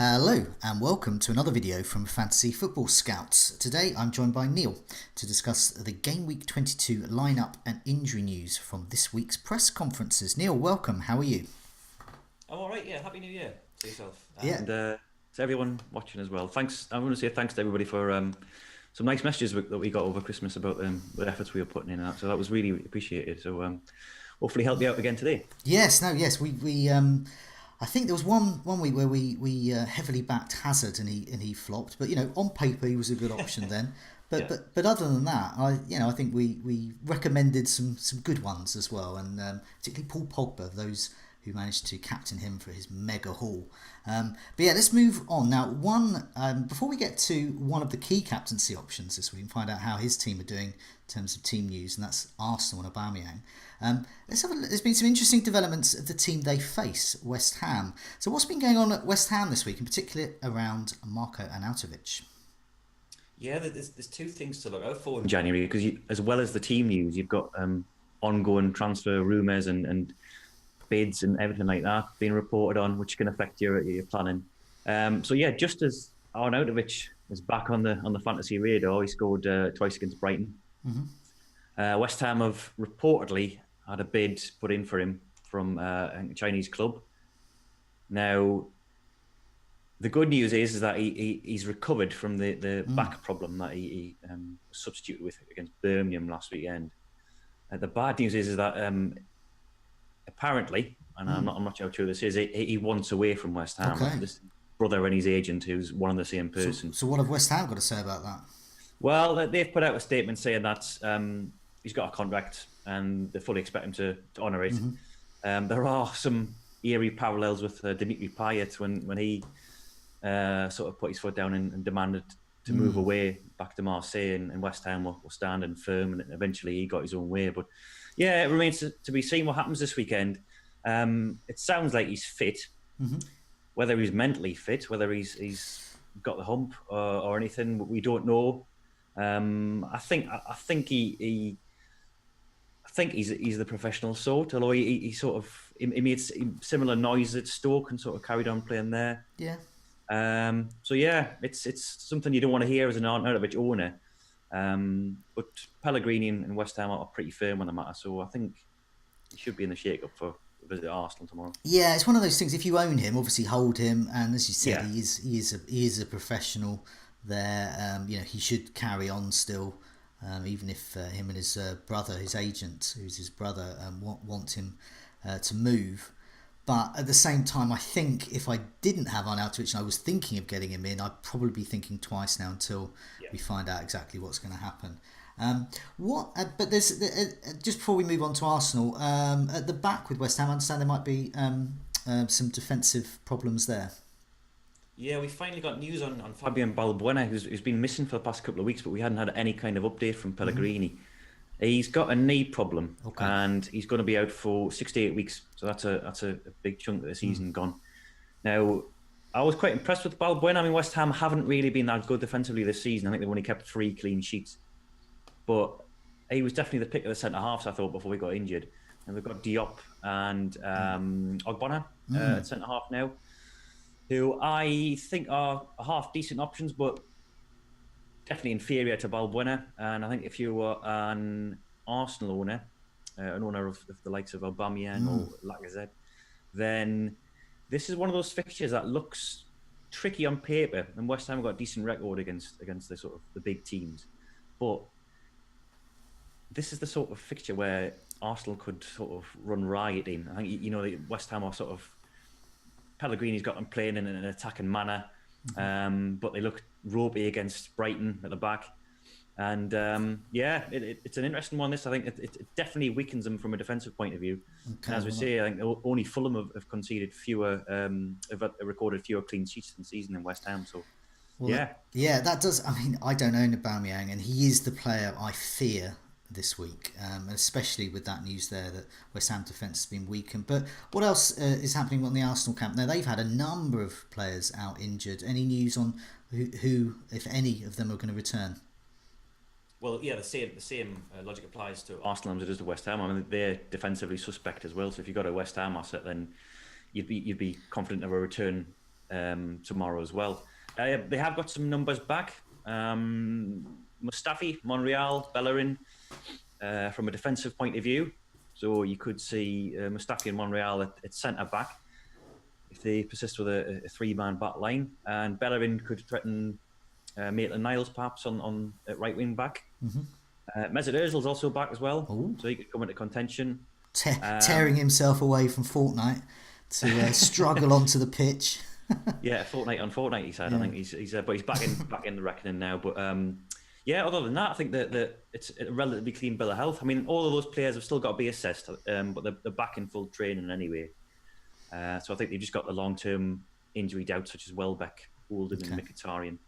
Hello and welcome to another video from Fantasy Football Scouts. Today I'm joined by Neil to discuss the Game Week 22 lineup and injury news from this week's press conferences. Neil, welcome. How are you? I'm all right. Yeah, Happy New Year to yourself Yeah. and to everyone watching as well. Thanks. I want to say thanks to everybody for some nice messages that we got over Christmas about the efforts we were putting in and that. So that was really appreciated. So hopefully help you out again today. Yes. We I think there was one week where we heavily backed Hazard and he flopped, but on paper he was a good option then. But Yeah. but other than that, I think we recommended some good ones as well, and particularly Paul Pogba, those who managed to captain him for his mega haul. But yeah, let's move on now. Before we get to one of the key captaincy options this week and find out how his team are doing in terms of team news, and that's Arsenal and Aubameyang. There's been some interesting developments of the team they face, West Ham. So what's been going on at West Ham this week, in particular around Marko Arnautovic? Yeah, there's two things to look out for in January because as well as the team news, you've got ongoing transfer rumours and bids and everything like that being reported on, which can affect your planning. So yeah, just as Arnautovic is back on the fantasy radar, he scored twice against Brighton. West Ham have reportedly had a bid put in for him from a Chinese club. Now, the good news is that he's recovered from the back problem that he substituted with against Birmingham last weekend. The bad news is that apparently, and I'm not sure how true this is, he wants away from West Ham. Okay. This brother and his agent, who's one and the same person. So what have West Ham got to say about that? Well, they've put out a statement saying that he's got a contract and they fully expect him to honour it. There are some eerie parallels with Dimitri Payet when he sort of put his foot down and demanded to move away back to Marseille, and West Ham were standing firm, and eventually he got his own way. But yeah, it remains to be seen what happens this weekend. It sounds like he's fit. Whether he's mentally fit, whether he's got the hump or anything, we don't know. I think he's the professional sort. Although he sort of he made similar noise at Stoke and sort of carried on playing there. Yeah. So yeah, it's something you don't want to hear as an Arnautovic owner. But Pellegrini and West Ham are pretty firm on the matter, so I think he should be in the shake-up for a visit to Arsenal tomorrow. Yeah, it's one of those things. If you own him, obviously hold him, and as you said, Yeah. he is a professional there. He should carry on still, even if him and his brother, his agent, who's his brother, want him to move. But at the same time, I think if I didn't have Arnautovic and I was thinking of getting him in, I'd probably be thinking twice now until we find out exactly what's going to happen. But there's just before we move on to Arsenal, at the back with West Ham, I understand there might be some defensive problems there. Yeah, we finally got news on Fabian Balbuena, who's been missing for the past couple of weeks, but we hadn't had any kind of update from Pellegrini. He's got a knee problem, and he's going to be out for 6 to 8 weeks. So that's a big chunk of the season gone. Now, I was quite impressed with Balbuena. I mean, West Ham haven't really been that good defensively this season. I think they've only kept 3 clean sheets. But he was definitely the pick of the centre-halves, I thought, before we got injured. And we've got Diop and Ogbonna at centre-half now, who I think are half-decent options, but definitely inferior to Balbuena. And I think if you were an Arsenal owner, an owner of the likes of Aubameyang or Lacazette, then this is one of those fixtures that looks tricky on paper. And West Ham have got a decent record against the sort of the big teams, but this is the sort of fixture where Arsenal could sort of run riot in. I think West Ham are sort of Pellegrini's got them playing in an attacking manner, but they look ropey against Brighton at the back. And it's an interesting one. This, I think, it definitely weakens them from a defensive point of view. And as we say, I think only Fulham have conceded have recorded fewer clean sheets this season than West Ham. So, that does. I mean, I don't own Aubameyang, and he is the player I fear this week, and especially with that news there that West Ham defence has been weakened. But what else is happening on the Arsenal camp? Now, they've had a number of players out injured. Any news on who if any, of them are going to return? Well, yeah, the same logic applies to Arsenal as it does to West Ham. I mean, they're defensively suspect as well. So if you've got a West Ham asset, then you'd be confident of a return tomorrow as well. They have got some numbers back. Mustafi, Monreal, Bellerin, from a defensive point of view. So you could see Mustafi and Monreal at centre back if they persist with a three-man back line, and Bellerin could threaten Maitland-Niles perhaps on at right wing back. Mesut Ozil's also back as well, so he could come into contention. Tearing himself away from Fortnite to struggle onto the pitch. Yeah, fortnight on fortnight, he said. Yeah. I think but he's back in the reckoning now. But yeah, other than that, I think that it's a relatively clean bill of health. I mean, all of those players have still got to be assessed, but they're back in full training anyway. So I think they've just got the long-term injury doubts, such as Welbeck, Oldham, and Mkhitaryan.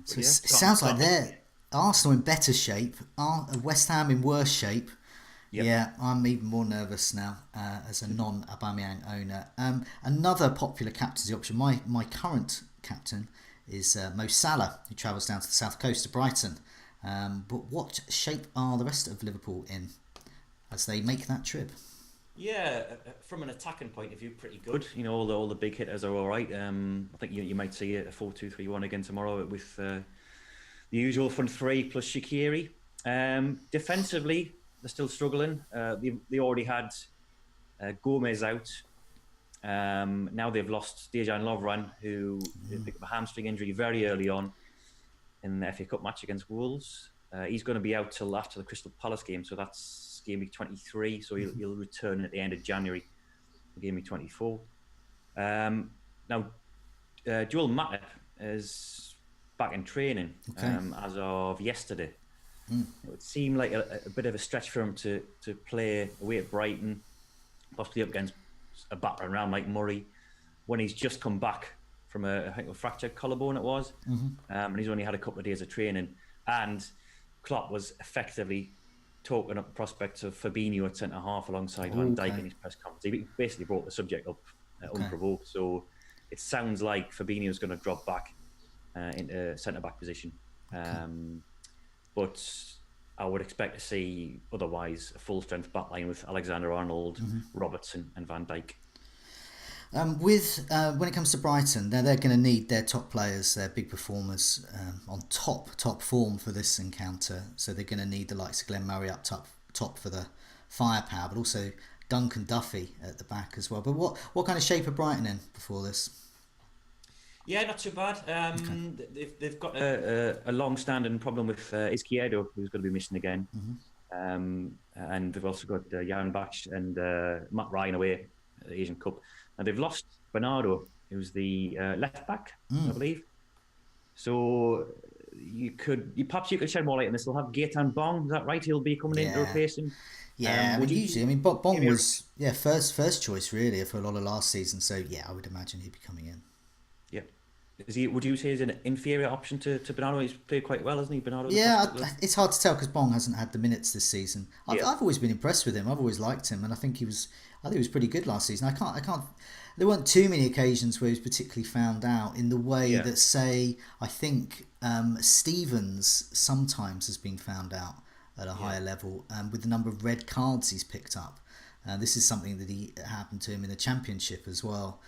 So it sounds like they're Arsenal in better shape, West Ham in worse shape. Yep. Yeah, I'm even more nervous now as a non-Aubameyang owner. Another popular captaincy option, my current captain, is Mo Salah, who travels down to the south coast to Brighton. But what shape are the rest of Liverpool in as they make that trip? Yeah, from an attacking point of view, pretty good. You know, all the big hitters are all right. I think you might see a 4-2-3-1 again tomorrow with the usual front three plus Shaqiri. Defensively, they're still struggling. They already had Gomez out. Now they've lost Dejan Lovren, who picked up a hamstring injury very early on in the FA Cup match against Wolves. He's going to be out till after the Crystal Palace game, so that's game week 23. So he'll return at the end of January for game week 24. Now, Joel Matip is back in training as of yesterday. It would seem like a bit of a stretch for him to play away at Brighton, possibly up against a battering ram like Murray, when he's just come back from I think a fractured collarbone it was, and he's only had a couple of days of training. And Klopp was effectively talking up the prospects of Fabinho at centre half alongside Van Dijk in his press conference. He basically brought the subject up unprovoked. So it sounds like Fabinho's going to drop back into centre back position. But I would expect to see otherwise a full strength backline with Alexander-Arnold, Robertson, and Van Dijk. When it comes to Brighton, they're going to need their top players, their big performers, on top form for this encounter. So they're going to need the likes of Glenn Murray up top for the firepower, but also Duncan Duffy at the back as well. But what kind of shape are Brighton in before this? Yeah, not too bad. They've got a long-standing problem with Izquierdo, who's going to be missing again. And they've also got Jan Bach and Matt Ryan away at the Asian Cup. And they've lost Bernardo, who's the left back, I believe. So perhaps you could shed more light on this. They'll have Gaetan Bong, is that right? He'll be coming in to replace him. Yeah, Bong was first choice really for a lot of last season. So yeah, I would imagine he'd be coming in. Yeah. Would you say he's an inferior option to Bernardo? He's played quite well, hasn't he, Bernardo? Yeah, it's hard to tell because Bong hasn't had the minutes this season. I've always been impressed with him. I've always liked him, and I think he was pretty good last season. I can't. There weren't too many occasions where he was particularly found out in the way that, say, I think Stevens sometimes has been found out at a higher level with the number of red cards he's picked up. This is something that happened to him in the Championship as well.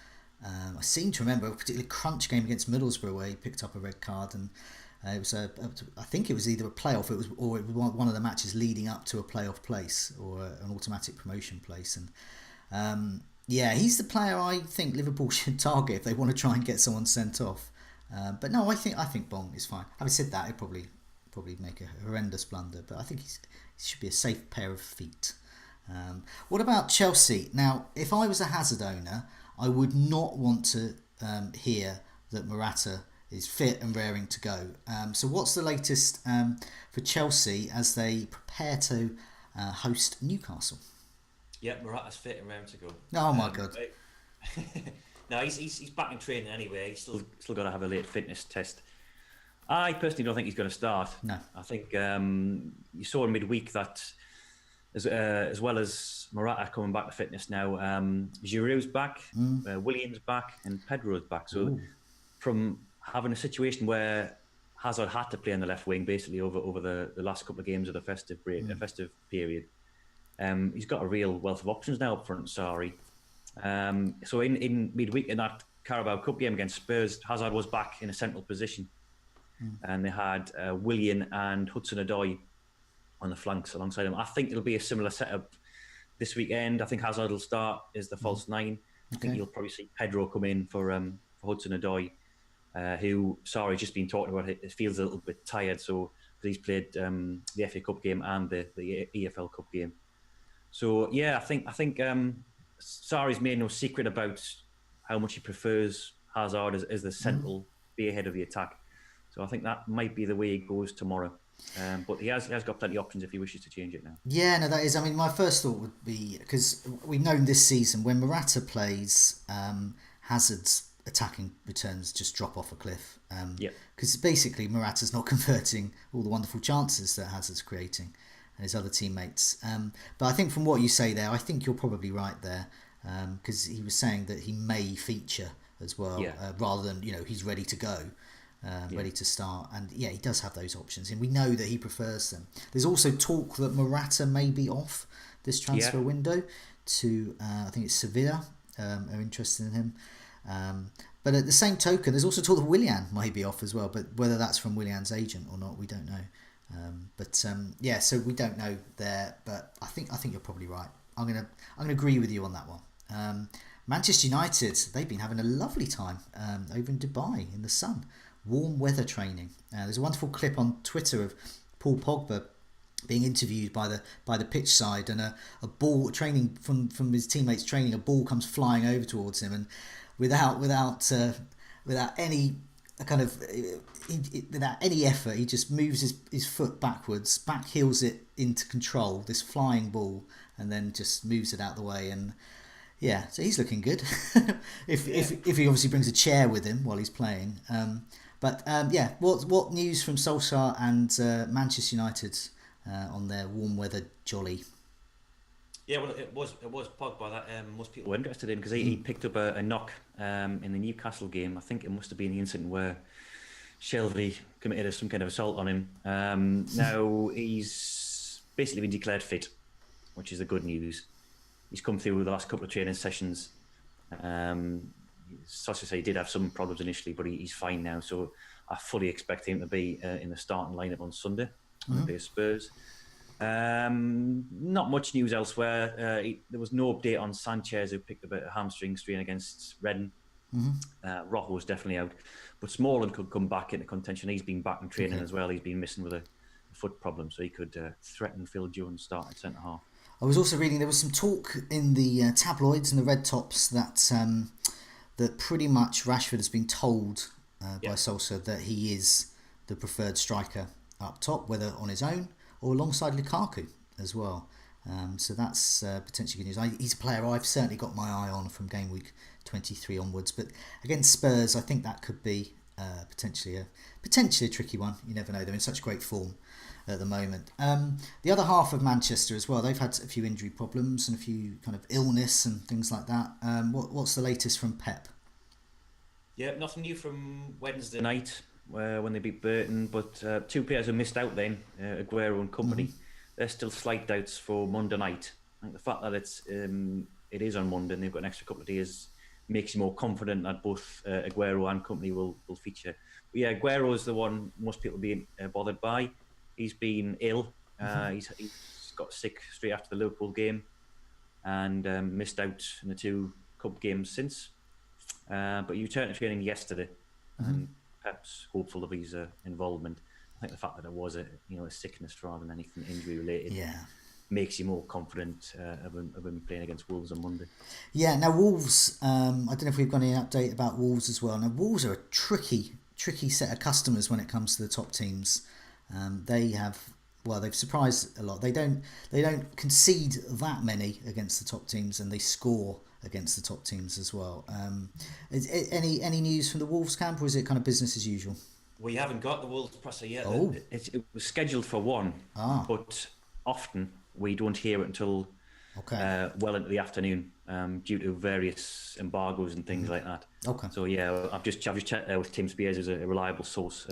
I seem to remember a particular crunch game against Middlesbrough where he picked up a red card, and it was I think it was either a playoff, or it was one of the matches leading up to a playoff place or an automatic promotion place. And he's the player I think Liverpool should target if they want to try and get someone sent off. But no, I think Bong is fine. Having said that, he'll probably make a horrendous blunder, but I think he should be a safe pair of feet. What about Chelsea? Now, if I was a Hazard owner, I would not want to hear that Morata is fit and raring to go. So what's the latest for Chelsea as they prepare to host Newcastle? Yeah, Morata's fit and raring to go. Oh my God. No, he's back in training anyway. He's still got to have a late fitness test. I personally don't think he's going to start. No. I think you saw in midweek that as well as Morata coming back to fitness now, Giroud's back, Williams back, and Pedro's back. So from having a situation where Hazard had to play on the left wing basically over the last couple of games of the festive period, he's got a real wealth of options now up front. So in midweek in that Carabao Cup game against Spurs, Hazard was back in a central position, and they had Willian and Hudson-Odoi on the flanks alongside him. I think it'll be a similar setup this weekend. I think Hazard will start as the false nine. I think you'll probably see Pedro come in for Hudson-Odoi, who, sorry, just been talking about it, feels a little bit tired, so he's played the FA Cup game and the EFL Cup game. So yeah, I think Sarri's made no secret about how much he prefers Hazard as the central spearhead of the attack. So I think that might be the way it goes tomorrow. But he has got plenty of options if he wishes to change it now. Yeah, no, that is. I mean, my first thought would be, because we've known this season when Morata plays, Hazard's attacking returns just drop off a cliff. Because basically Morata's not converting all the wonderful chances that Hazard's creating, and his other teammates. But I think from what you say there, I think you're probably right there, because he was saying that he may feature as well, rather than he's ready to go. Ready to start, and he does have those options, and we know that he prefers them. There's also talk that Morata may be off this transfer window to I think it's Sevilla are interested in him, but at the same token there's also talk that Willian may be off as well, but whether that's from Willian's agent or not we don't know. So we don't know there, but I think you're probably right. I'm gonna agree with you on that one. Manchester United, they've been having a lovely time over in Dubai in the sun. Warm weather training. There's a wonderful clip on Twitter of Paul Pogba being interviewed by the pitch side, and a ball training from his teammates training, a ball comes flying over towards him, and without any kind of without any effort, he just moves his foot backwards, back heels it into control, this flying ball, and then just moves it out the way. And so he's looking good. if he obviously brings a chair with him while he's playing. What news from Solskjaer and Manchester United on their warm weather jolly? Yeah, well, it was Pogba that most people were interested in, because he picked up a knock in the Newcastle game. I think it must have been the incident where Shelvey committed some kind of assault on him. Now he's basically been declared fit, which is the good news. He's come through the last couple of training sessions. Such as he did have some problems initially, but he's fine now. So I fully expect him to be in the starting lineup on Sunday against Spurs. Not much news elsewhere. There was no update on Sanchez, who picked up a hamstring strain against Reading. Rojo was definitely out, but Smalling could come back into contention. He's been back in training as well. He's been missing with a foot problem, so he could threaten Phil Jones starting centre half. I was also reading there was some talk in the tabloids and the red tops that that pretty much Rashford has been told by Solskjaer that he is the preferred striker up top, whether on his own or alongside Lukaku as well. So that's potentially good news. He's a player I've certainly got my eye on from game week 23 onwards. But against Spurs, I think that could be potentially a tricky one. You never know. They're in such great form at the moment. The other half of Manchester as well, they've had a few injury problems and a few kind of illness and things like that. What's the latest from Pep? Yeah, nothing new from Wednesday night when they beat Burton, but two players who missed out then, Aguero and company, there's still slight doubts for Monday night. I think the fact that it is on Monday and they've got an extra couple of days makes you more confident that both Aguero and company will feature. But yeah, Aguero is the one most people being bothered by. He's been ill. He's got sick straight after the Liverpool game and missed out in the two cup games since. But he returned to training yesterday, and Pep's hopeful of his involvement. I think the fact that it was a sickness rather than anything injury related makes you more confident of him playing against Wolves on Monday. Yeah. Now Wolves, I don't know if we've got any update about Wolves as well. Now Wolves are a tricky set of customers when it comes to the top teams. They've surprised a lot. They don't concede that many against the top teams, and they score against the top teams as well. Any news from the Wolves camp, or is it kind of business as usual? We haven't got the Wolves presser yet. Oh. It was scheduled for 1, but often we don't hear it until well into the afternoon due to various embargoes and things like that. Okay. So yeah, I've just checked there with Tim Spears, who's a reliable source.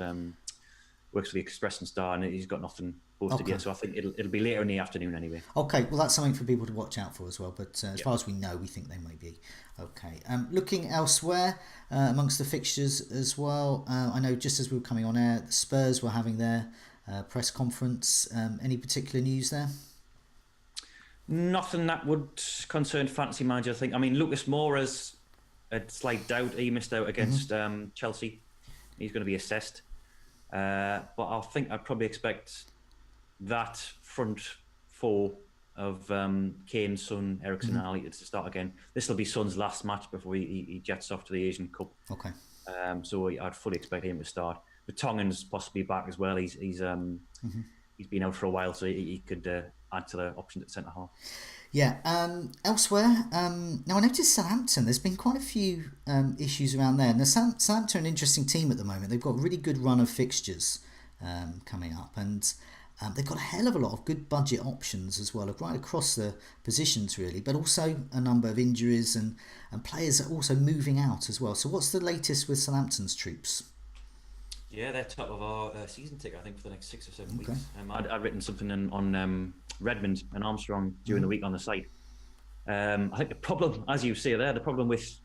works for the Express and Star, and he's got nothing posted Okay. yet. So I think it'll be later in the afternoon anyway. Okay, well that's something for people to watch out for as well. But as Yeah. far as we know, we think they may be okay. Looking elsewhere amongst the fixtures as well, I know just as we were coming on air, the Spurs were having their press conference. Any particular news there? Nothing that would concern fantasy manager. I think. I mean, Lucas Moura's a slight doubt. He missed out against Chelsea. He's going to be assessed. But I think I'd probably expect that front four of Kane, Son, Eriksen, and Ali to start again. This will be Son's last match before he jets off to the Asian Cup. Okay. So I'd fully expect him to start. But Tongan's possibly back as well. He's been out for a while, so he could add to the option at centre half. Yeah. Elsewhere, now I noticed Southampton. There's been quite a few issues around there. Now Southampton are an interesting team at the moment. They've got a really good run of fixtures coming up, and they've got a hell of a lot of good budget options as well, right across the positions really, but also a number of injuries and players are also moving out as well. So what's the latest with Southampton's troops? Yeah, they're top of our season ticket, I think, for the next 6 or 7 weeks. I'd written something on Redmond and Armstrong during the week on the site. I think the problem, as you say there, the problem with,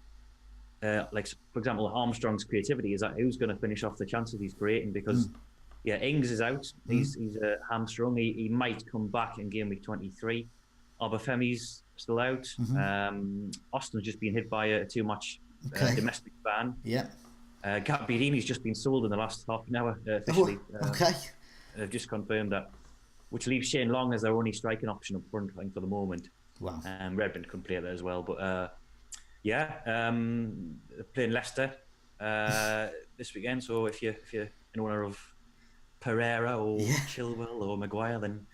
like, for example, Armstrong's creativity is that who's going to finish off the chances he's creating because, Ings is out. He's hamstrung. He might come back in game week 23. Obafemi's still out. Austin's just been hit by a too-much domestic ban. Yeah. Gabbiadini's just been sold in the last half an hour officially. They've just confirmed that, which leaves Shane Long as their only striking option up front, I think, for the moment. Wow. Redmond can play there as well. But they're playing Leicester this weekend. So if you're an owner of Pereira or Chilwell or Maguire, then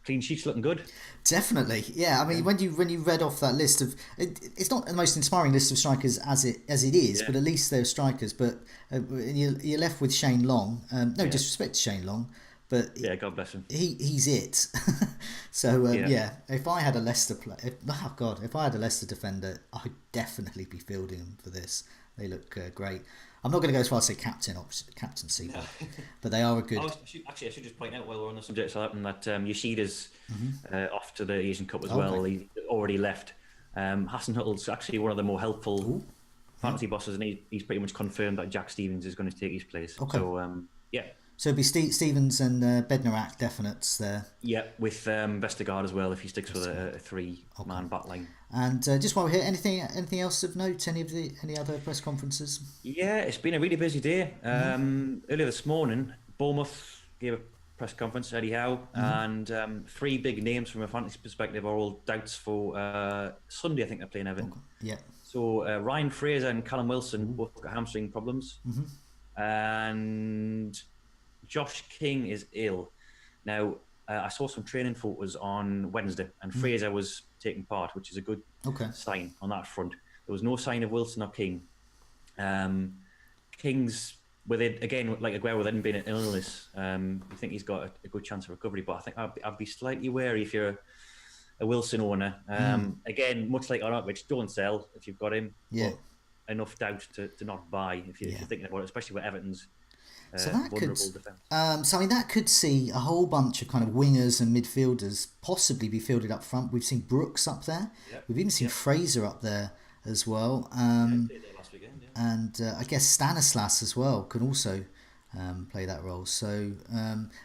clean sheet's looking good. Definitely, yeah. I mean, when you read off that list of, it's not the most inspiring list of strikers as it is, but at least they're strikers. But you're left with Shane Long. No disrespect to Shane Long, but God bless him. He's it. So if I had a Leicester if I had a Leicester defender, I'd definitely be fielding them for this. They look great. I'm not going to go as far as say captaincy, but they are a good. I should just point out while we're on the subject of Southampton that Yoshida's off to the Asian Cup as well. Okay. He already left. Hassan Huttle's actually one of the more helpful fantasy bosses, and he's pretty much confirmed that Jack Stevens is going to take his place. Okay. So So it'd be Stevens and Bednarak definites there. Yeah, with Vestergaard as well if he sticks with a three-man back line. And just while we're here, anything else of note? Any other press conferences? Yeah, it's been a really busy day. Earlier this morning, Bournemouth gave a press conference, Eddie Howe, and 3 big names from a fantasy perspective are all doubts for Sunday. I think they're playing Everton. Okay. Yeah. So Ryan Fraser and Callum Wilson both got hamstring problems, and Josh King is ill. Now, I saw some training photos on Wednesday, and Fraser was taking part, which is a good sign on that front. There was no sign of Wilson or King. King's with it again, like Aguero, with it being an illness. You think he's got a good chance of recovery, but I think I'd be slightly wary if you're a Wilson owner. Again, much like Arnautovic, don't sell if you've got him. Yeah. But enough doubt to not buy if you're thinking about it, especially with Everton's. So that could see a whole bunch of kind of wingers and midfielders possibly be fielded up front. We've seen Brooks up there. Yep. We've even seen Fraser up there as well. Last weekend, and I guess Stanislas as well can also play that role. So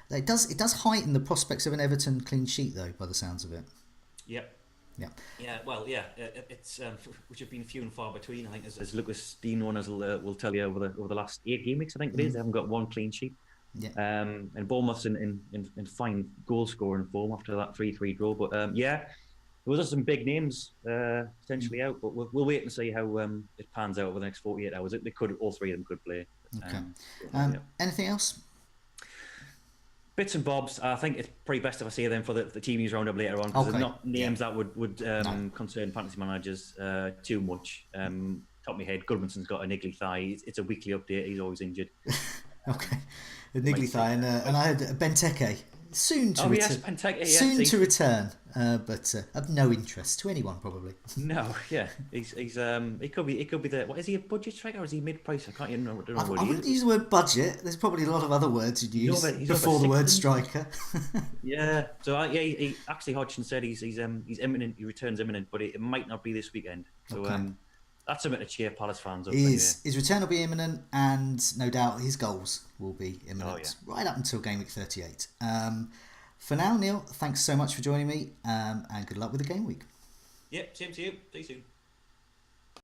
it does heighten the prospects of an Everton clean sheet, though, by the sounds of it. Yep. Yeah. Yeah. Well, it's which have been few and far between. I think, as Lucas Dean owners will tell you over the last 8 game weeks. I think it is. They haven't got one clean sheet. Yeah. And Bournemouth's in fine goal scoring form after that 3-3 draw. But there was some big names potentially out. But we'll wait and see how it pans out over the next 48 hours. All 3 of them could play. Okay. Anything else? Bits and bobs. I think it's probably best if I say them for the team news roundup later on, because they're not names that would concern fantasy managers too much. Top of my head, Goodmanson's got a niggly thigh. It's a weekly update. He's always injured. Okay, a niggly thigh, and I had Benteke soon to Oh yes, return. Benteke. Yeah, Soon see. to return, but of no interest to anyone probably. No, yeah, he's he could be the what is he a budget striker or is he mid price? I can't even know, don't know what I he wouldn't is. use the word budget. There's probably a lot of other words you'd use He's over before the word 6 million. striker. Yeah, so yeah, actually Hodgson said he's imminent. He returns imminent, but it might not be this weekend. So Okay. That's something to cheer Palace fans up. His return will be imminent, and no doubt his goals will be imminent Oh, yeah. right up until game week 38. For now, Neil, thanks so much for joining me, and good luck with the game week. Yep, same to you. See you soon.